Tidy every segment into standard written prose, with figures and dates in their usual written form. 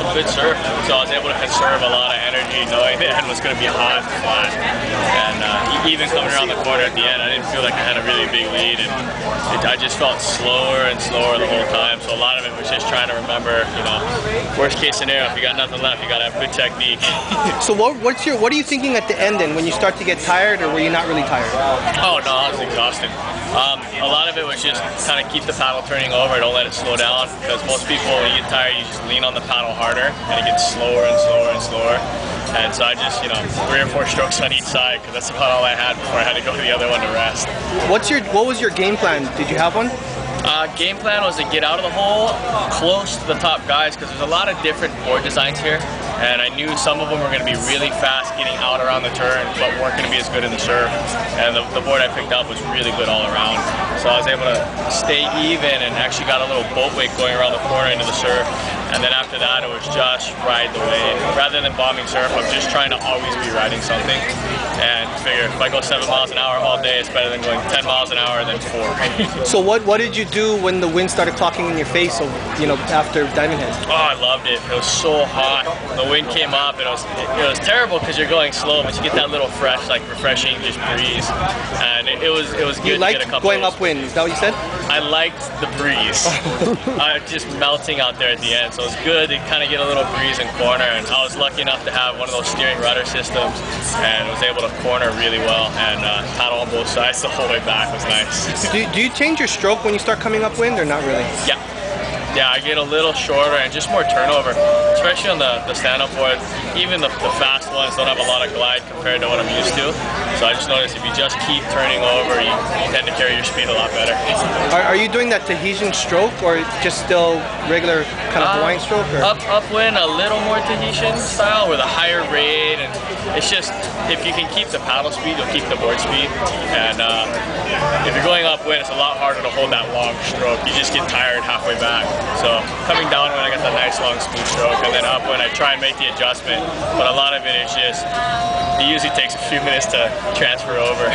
some good surf, so I was able to conserve a lot of energy knowing the end was going to be hot and flat. And even coming around the corner at the end, I didn't feel like I had a really big lead, and I just felt slower and slower the whole time. So a lot of it was just trying to remember, you know, worst case scenario, if you got nothing left, you got to have good technique. So what are you thinking at the end then, when you start to get tired, or were you not really tired? Oh no, I was exhausted. A lot of it was just kind of keep the paddle turning over, don't let it slow down, because most people, when you get tired, you just lean on the paddle harder, and it gets slower and slower and slower. And so I just, you know, 3 or 4 strokes on each side, because that's about all I had before I had to go to the other one to rest. What was your game plan? Did you have one? Game plan was to get out of the hole close to the top guys, because there's a lot of different board designs here, and I knew some of them were going to be really fast getting out around the turn, but weren't going to be as good in the surf. And the board I picked up was really good all around, so I was able to stay even and actually got a little boat wake going around the corner into the surf. And then after that, it was just ride the wave. Rather than bombing surf, I'm just trying to always be riding something. And figure if I go 7 miles an hour all day, it's better than going 10 miles an hour than 4. So what did you do when the wind started clocking in your face, you know, after diving head? Oh, I loved it. It was so hot. The wind came up, and it was terrible because you're going slow, but you get that little fresh, like refreshing, just breeze. And it was good. You liked to get a couple going upwind? Is that what you said? I liked the breeze. Just melting out there at the end, so it was good to kind of get a little breeze in corner. And I was lucky enough to have one of those steering rudder systems, and was able to corner really well and paddle on both sides the whole way back. Was nice. Do you change your stroke when you start coming upwind, or not really? Yeah, I get a little shorter and just more turnover, especially on the stand-up board. Even the fast ones don't have a lot of glide compared to what I'm used to. So I just noticed if you just keep turning over, you tend to carry your speed a lot better. Are you doing that Tahitian stroke, or just still regular kind of Hawaiian stroke? Or? Upwind, a little more Tahitian style with a higher rate, and it's just, if you can keep the paddle speed, you'll keep the board speed. And if you're going upwind, it's a lot harder to hold that long stroke. You just get tired halfway back. So coming down when I got that nice long smooth stroke, and then up when I try and make the adjustment, but a lot of it is just, it usually takes a few minutes to transfer over.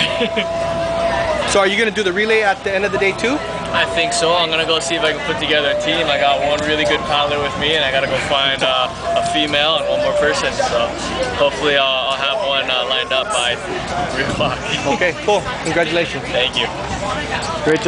So are you going to do the relay at the end of the day too? I think so. I'm going to go see if I can put together a team. I got one really good paddler with me, and I got to go find a female and one more person. So hopefully I'll have one lined up by 3 o'clock. Okay, cool. Congratulations. Thank you. Great job.